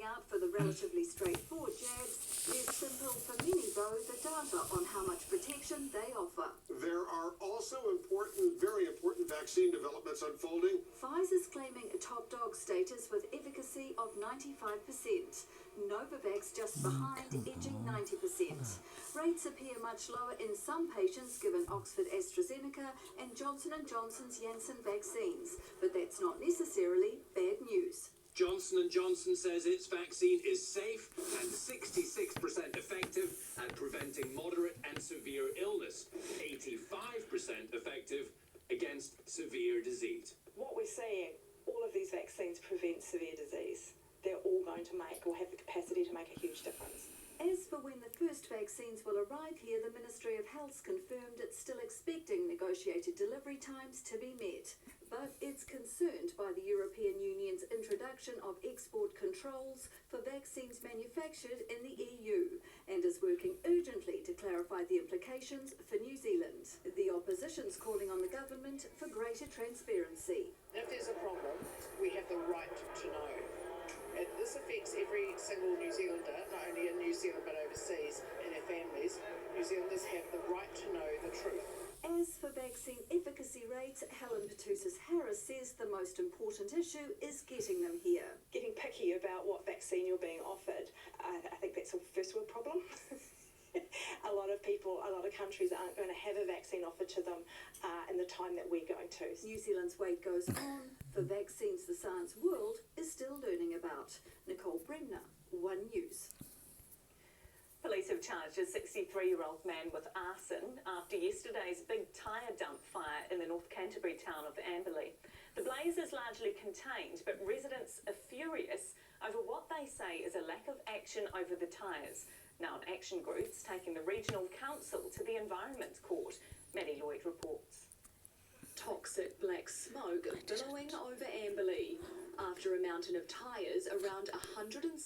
holding out for the relatively straightforward jabs. Less simple for many, though, the data on how much protection they offer. There are also very important vaccine developments unfolding. Pfizer's claiming a top dog status with efficacy of 95%. Novavax just behind, edging 90%. Rates appear much lower in some patients given Oxford AstraZeneca and Johnson & Johnson's Janssen vaccines, but that's not necessarily bad news. Johnson & Johnson says its vaccine is safe and 66% effective at preventing moderate and severe illness, 85% effective against severe disease. What we're seeing, all of these vaccines prevent severe disease. They're all going to make or have the capacity to make a huge difference. As for when the first vaccines will arrive here, the Ministry of Health's confirmed it's still expecting negotiated delivery times to be met. But it's concerned by the European Union's introduction of export controls for vaccines manufactured in the EU and is working urgently to clarify the implications for New Zealand. The opposition's calling on the government for greater transparency. If there's a problem, we have the right to know. And this affects every single New Zealander, not only in New Zealand but overseas, and their families. New Zealanders have the right to know the truth. As for vaccine efficacy rates, Helen Petousis-Harris says the most important issue is getting them here. Getting picky about what vaccine you're being offered, I think that's a first world problem. A lot of people, a lot of countries aren't going to have a vaccine offered to them in the time that we're going to. New Zealand's wait goes on for vaccines the science world is still learning about. Nicole Bremner, One News. Police have charged a 63-year-old man with arson after yesterday's big tyre dump fire in the North Canterbury town of Amberley. The blaze is largely contained, but residents are furious over what they say is a lack of action over the tyres. Now an action group's taking the regional council to the Environment Court. Maddie Lloyd reports. Toxic black smoke billowing over Amberley after a mountain of tyres around 160,000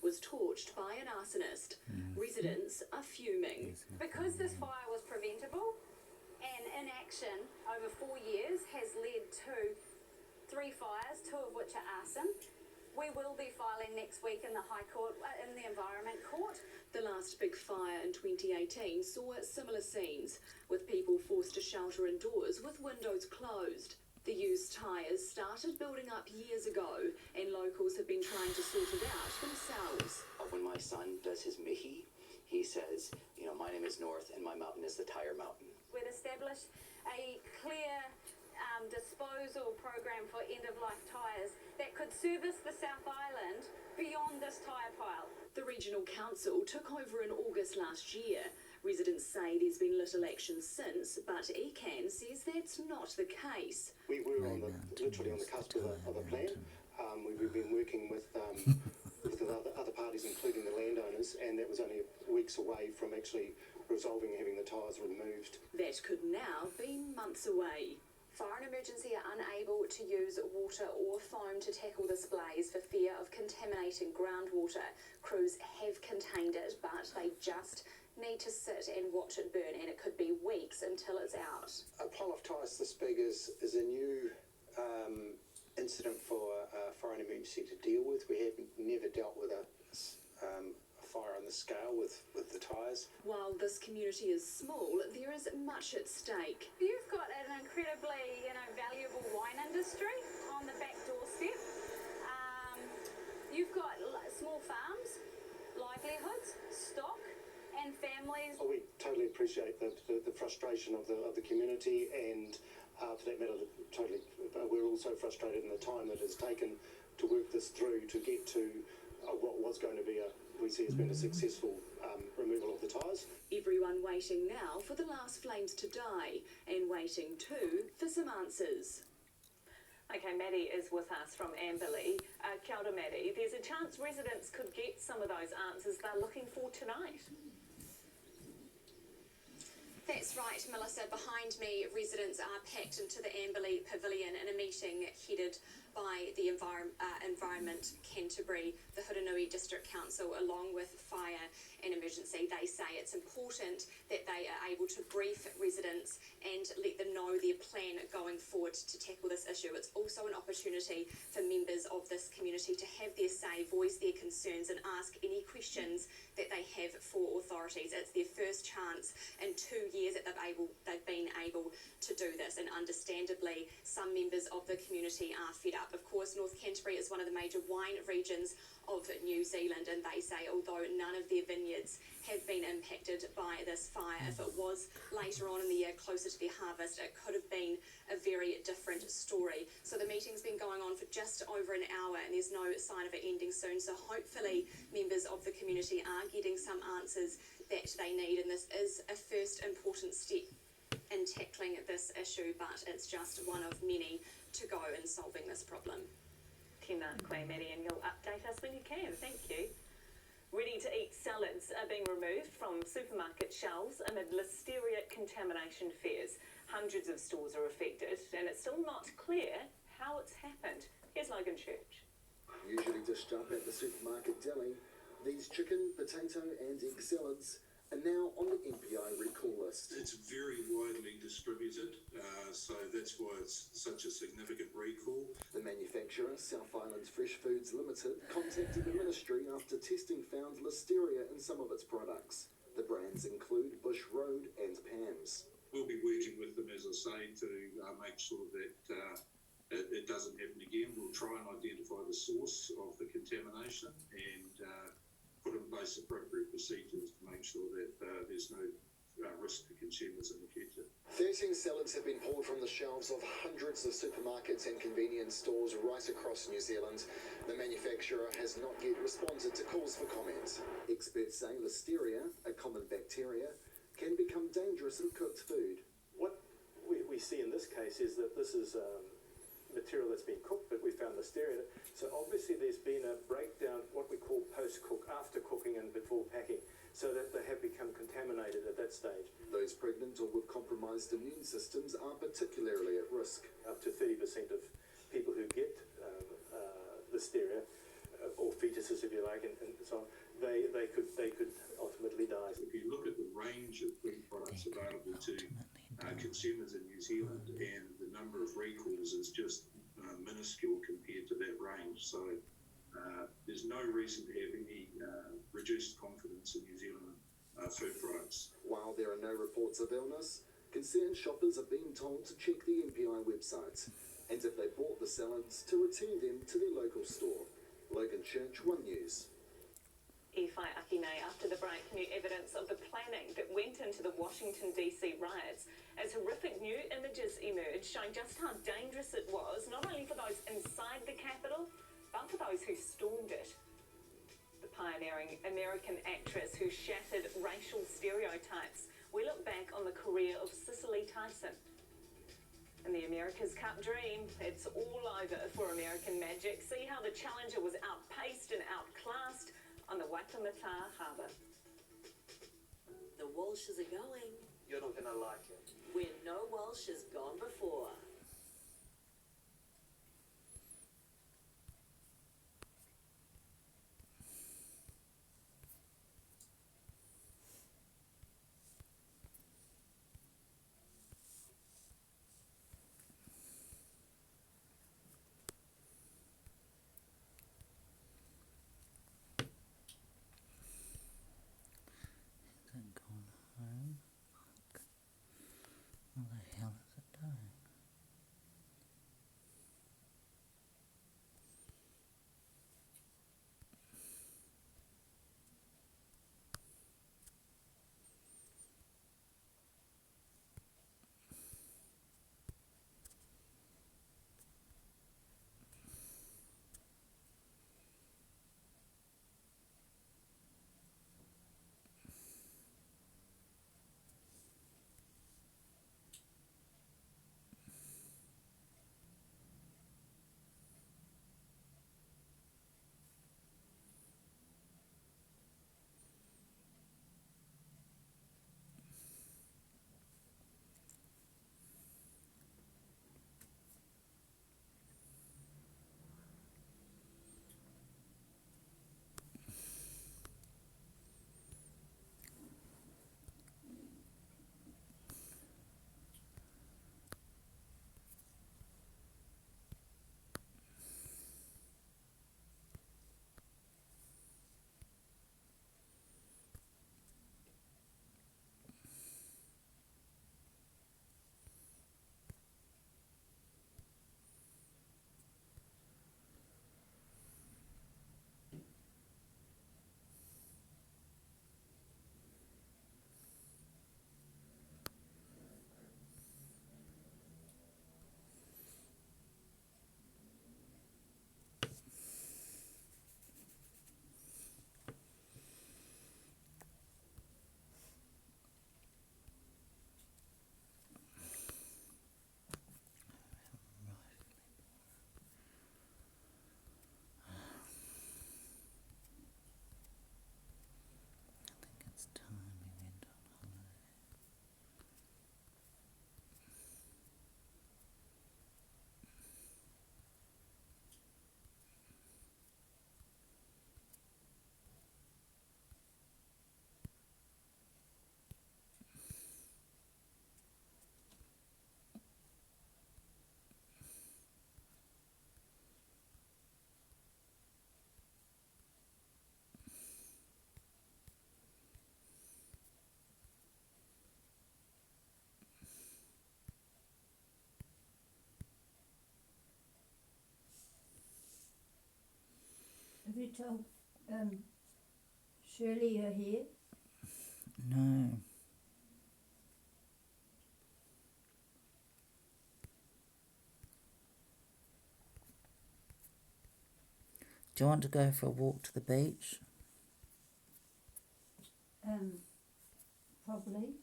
was torched by an arsonist. Residents are fuming. Because this fire was preventable and inaction over 4 years has led to 3 fires, 2 of which are arson. We will be filing next week in the High Court, in the Environment Court. The last big fire in 2018 saw similar scenes, with people forced to shelter indoors with windows closed. The used tyres started building up years ago, and locals have been trying to sort it out themselves. When my son does his mihi, he says, you know, my name is North and my mountain is the Tyre Mountain. We'd established a clear disposal program for end-of-life tyres that could service the South Island beyond this tyre pile. The regional council took over in August last year. Residents say there's been little action since, but ECAN says that's not the case. We were literally on the cusp of a plan. We've been working with other parties, including the landowners, and that was only weeks away from actually resolving having the tyres removed. That could now be months away. Fire and Emergency are unable to use water or foam to tackle this blaze for fear of contaminating groundwater. Crews have contained it, but they just need to sit and watch it burn, and it could be weeks until it's out. A pile of tyres this big is a new incident for Fire and Emergency to deal with. We have never dealt with a fire on the scale with the tyres. While this community is small, there is much at stake. You've got an incredibly, valuable wine industry on the back doorstep. You've got small farms, livelihoods, stock, and families. We totally appreciate the frustration of the community, and for that matter, we're also frustrated in the time that it's taken to work this through to get to what was going to be we see has been a successful removal of the tyres. Everyone waiting now for the last flames to die, and waiting too for some answers. Okay, Maddie is with us from Amberley. Kia ora, Maddie. There's a chance residents could get some of those answers they're looking for tonight. That's right, Melissa. Behind me, residents are packed into the Amberley Pavilion in a meeting headed by the Environment Canterbury, the Hurunui District Council, along with Fire and Emergency. They say it's important that they are able to brief residents and let them know their plan going forward to tackle this issue. It's also an opportunity for members of this community to have their say, voice their concerns and ask any questions that they have for authorities. It's their first chance in 2 years that they've been able to do this, and understandably some members of the community are fed up. Of course, North Canterbury is one of the major wine regions of New Zealand, and they say although none of their vineyards have been impacted by this fire, if it was later on in the year closer to their harvest, it could have been a very different story. So the meeting's been going on for just over an hour and there's no sign of it ending soon, so hopefully members of the community are getting some answers that they need, and this is a first important step in tackling this issue, but it's just one of many to go in solving this problem. Tēnā koe, Maddie, and you'll update us when you can. Thank you. Ready-to-eat salads are being removed from supermarket shelves amid listeria contamination fears. Hundreds of stores are affected, and it's still not clear how it's happened. Here's Logan Church. Usually dished up at the supermarket deli, these chicken, potato and egg salads are now on the MPI recall list. It's very widely distributed, so that's why it's such a significant recall. The manufacturer, South Island Fresh Foods Limited, contacted the ministry after testing found listeria in some of its products. The brands include Bush Road and Pam's. We'll be working with them, as I say, to make sure that it doesn't happen again. We'll try and identify the source of the contamination and put in place appropriate procedures to make sure that there's no risk to consumers in the future. 13 salads have been pulled from the shelves of hundreds of supermarkets and convenience stores right across New Zealand. The manufacturer has not yet responded to calls for comment. Experts say listeria, a common bacteria, can become dangerous in cooked food. What we see in this case is that this is material that's been cooked, but we found listeria. So obviously there's been a breakdown, what we call post-cook, after cooking and before packing, so that they have become contaminated at that stage. Those pregnant or with compromised immune systems are particularly at risk. Up to 30% of people who get listeria, or fetuses if you like, and so on, they could ultimately die. If you look at the range of food products available to consumers in New Zealand, and the number of recalls is just minuscule compared to that range. So there's no reason to have any reduced confidence in New Zealand food products. While there are no reports of illness, concerned shoppers are being told to check the MPI website, and if they bought the salads, to return them to their local store. Logan Church, One News. Iwhai Akine, after the break, new evidence of the planning that went into the Washington DC riots as horrific new images emerged showing just how dangerous it was, not only for those inside the Capitol, but for those who stormed it. The pioneering American actress who shattered racial stereotypes. We look back on the career of Cicely Tyson. In the America's Cup dream, it's all over for American Magic. See how the challenger was outpaced and outclassed on the Waitemata Harbour. The Walshes are going You're not going to like it. where no Walsh has gone before. Gone home. What the hell is it doing? Have you told Shirley you're here? No. Do you want to go for a walk to the beach? Probably.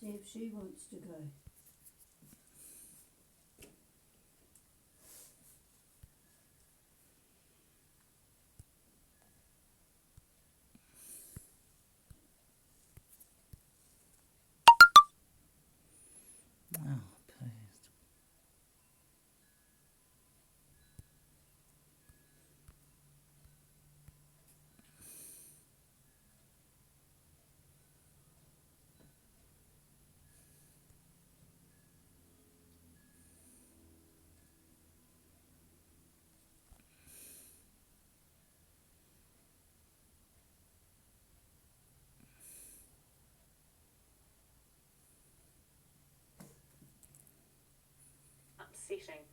See if she wants to go. Oh, please. Upsetting.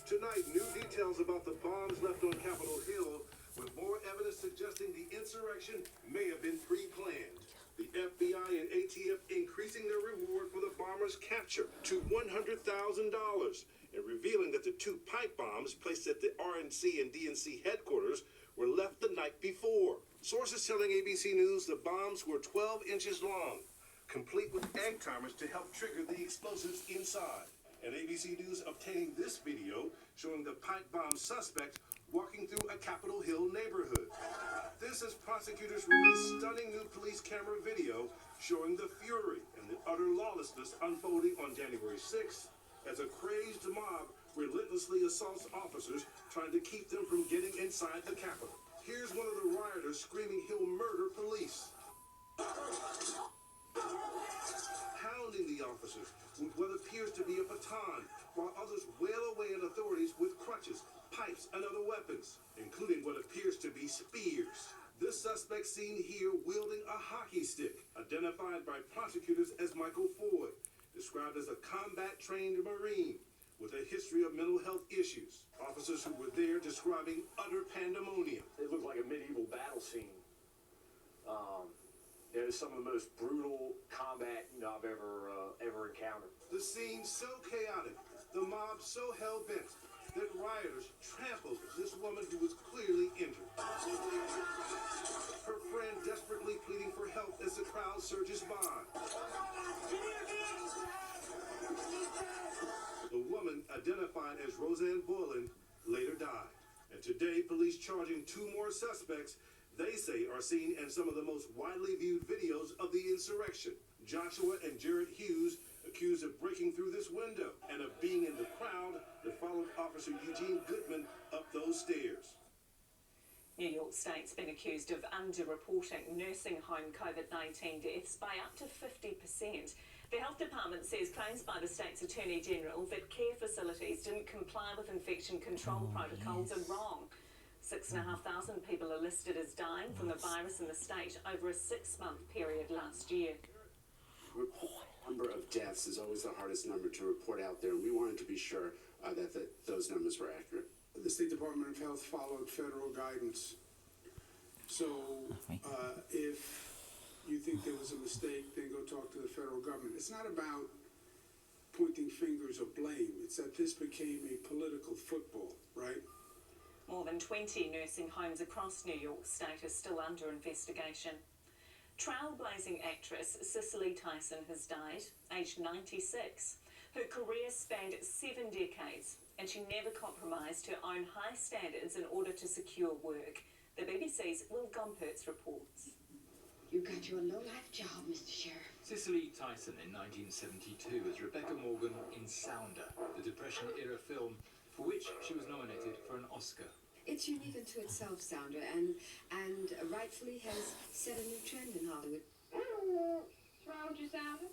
Tonight, new details about the bombs left on Capitol Hill, with more evidence suggesting the insurrection may have been pre-planned. The FBI and ATF increasing their reward for the bombers' capture to $100,000 and revealing that the 2 pipe bombs placed at the RNC and DNC headquarters were left the night before. Sources telling ABC News the bombs were 12 inches long, complete with egg timers to help trigger the explosives inside. And ABC News obtaining this video showing the pipe bomb suspect walking through a Capitol Hill neighborhood. This as prosecutors release stunning new police camera video showing the fury and the utter lawlessness unfolding on January 6th as a crazed mob relentlessly assaults officers trying to keep them from getting inside the Capitol. Here's one of the rioters screaming he'll murder police, pounding the officers with what appears to be a baton, while others wail away at authorities with crutches, pipes, and other weapons, including what appears to be spears. This suspect seen here wielding a hockey stick, identified by prosecutors as Michael Ford, described as a combat-trained Marine with a history of mental health issues. Officers who were there describing utter pandemonium. It looked like a medieval battle scene. It was some of the most brutal combat I've ever encountered. The scene so chaotic, the mob so hell-bent, that rioters trampled this woman who was clearly injured. Her friend desperately pleading for help as the crowd surges by. The woman, identified as Roseanne Boylan, later died. And today, police charging 2 more suspects they say are seen in some of the most widely viewed videos of the insurrection. Joshua and Jared Hughes accused of breaking through this window and of being in the crowd that followed Officer Eugene Goodman up those stairs. New York State's been accused of underreporting nursing home COVID-19 deaths by up to 50%. The health department says claims by the state's Attorney General that care facilities didn't comply with infection control protocols are wrong. 6,500 people are listed as dying from the virus in the state over a 6-month period last year. Number of deaths is always the hardest number to report out there, and we wanted to be sure that those numbers were accurate. The State Department of Health followed federal guidance. So if you think there was a mistake, then go talk to the federal government. It's not about pointing fingers or blame. It's that this became a political football, right? More than 20 nursing homes across New York State are still under investigation. Trailblazing actress Cicely Tyson has died, aged 96. Her career spanned 7 decades, and she never compromised her own high standards in order to secure work. The BBC's Will Gompertz reports. You got your low-life job, Mr. Sheriff. Cicely Tyson in 1972 as Rebecca Morgan in Sounder, the Depression-era film for which she was nominated for an Oscar. It's unique unto itself, Sounder, and rightfully has set a new trend in Hollywood. What's wrong with you, Sounder?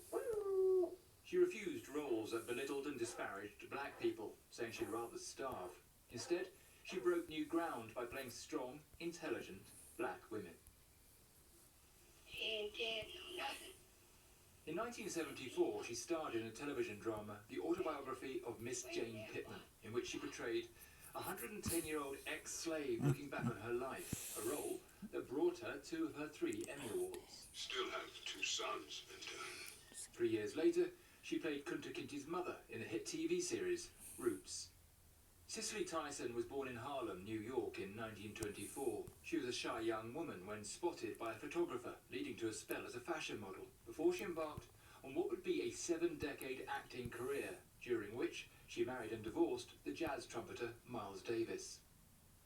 She refused roles that belittled and disparaged black people, saying she'd rather starve. Instead, she broke new ground by playing strong, intelligent black women. In 1974, she starred in a television drama, The Autobiography of Miss Jane Pittman, in which she portrayed a 110-year-old ex-slave looking back on her life, a role that brought her 2 of her 3 Emmy Awards. Still have 2 sons, Linda. 3 years later, she played Kunta Kinte's mother in the hit TV series Roots. Cicely Tyson was born in Harlem, New York in 1924. She was a shy young woman when spotted by a photographer, leading to a spell as a fashion model, before she embarked on what would be a 7-decade acting career, during which she married and divorced the jazz trumpeter Miles Davis.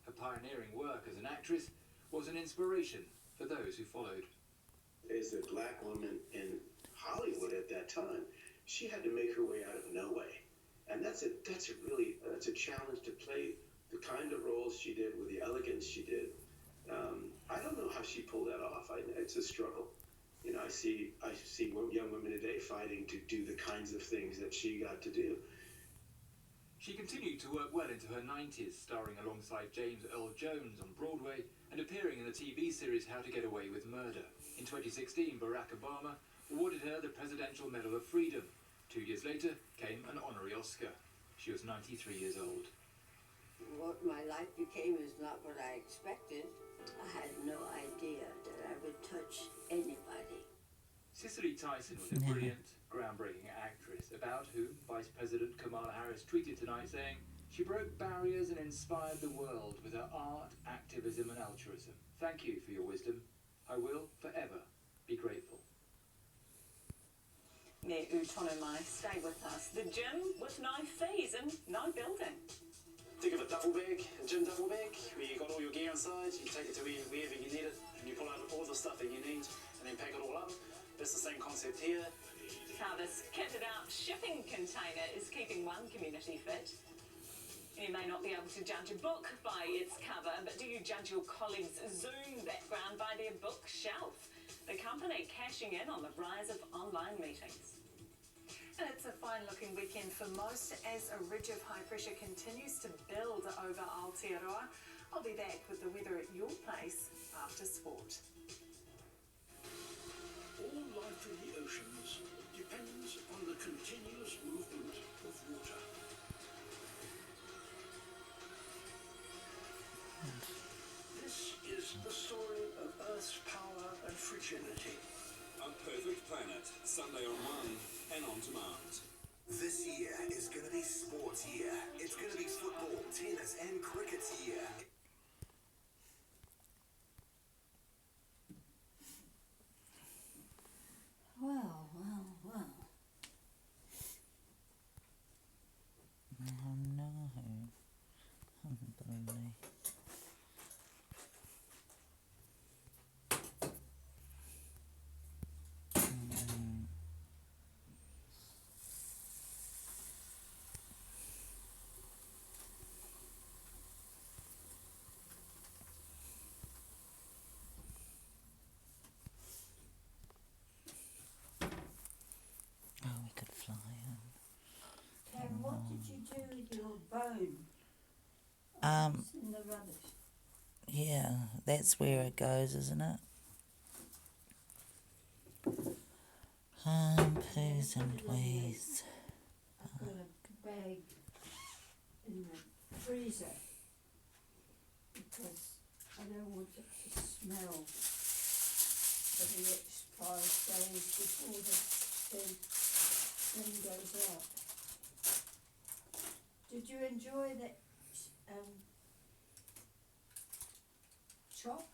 Her pioneering work as an actress was an inspiration for those who followed. As a black woman in Hollywood at that time, she had to make her way out of no way. And that's a challenge to play the kind of roles she did with the elegance she did. I don't know how she pulled that off. It's a struggle. You know, I see young women today fighting to do the kinds of things that she got to do. She continued to work well into her 90s, starring alongside James Earl Jones on Broadway and appearing in the TV series How to Get Away with Murder. In 2016, Barack Obama awarded her the Presidential Medal of Freedom. 2 years later came an honorary Oscar. She was 93 years old. What my life became is not what I expected. I had no idea that I would touch anybody. Cicely Tyson was a brilliant, groundbreaking actress, about whom Vice President Kamala Harris tweeted tonight saying, "She broke barriers and inspired the world with her art, activism and altruism. Thank you for your wisdom. I will forever be grateful." Ne Utonomai, stay with us. The gym with no fees and no building. Think of a duffel bag, a gym duffel bag, where you got all your gear inside, you take it to wherever you need it, and you pull out all the stuff that you need, and then pack it all up. That's the same concept here. How this kitted out shipping container is keeping one community fit. You may not be able to judge a book by its cover, but do you judge your colleague's Zoom background by their bookshelf? The company cashing in on the rise of online meetings. And it's a fine-looking weekend for most as a ridge of high pressure continues to build over Aotearoa. I'll be back with the weather at your place after sport. All life in the oceans depends on the continuous movement of water. This is the story of Earth's power and fragility. A Perfect Planet, Sunday on 1 and on demand. This year is going to be sports year. It's going to be football, tennis and cricket's year. Well, well, well. Oh no. Unbelievable. Karen, what did you do with your bone? It's in the rubbish. Yeah, that's where it goes, isn't it? Poos and wees. I've got a bag in the freezer because I don't want it to smell for the next 5 days before the thing goes out. Did you enjoy that chop?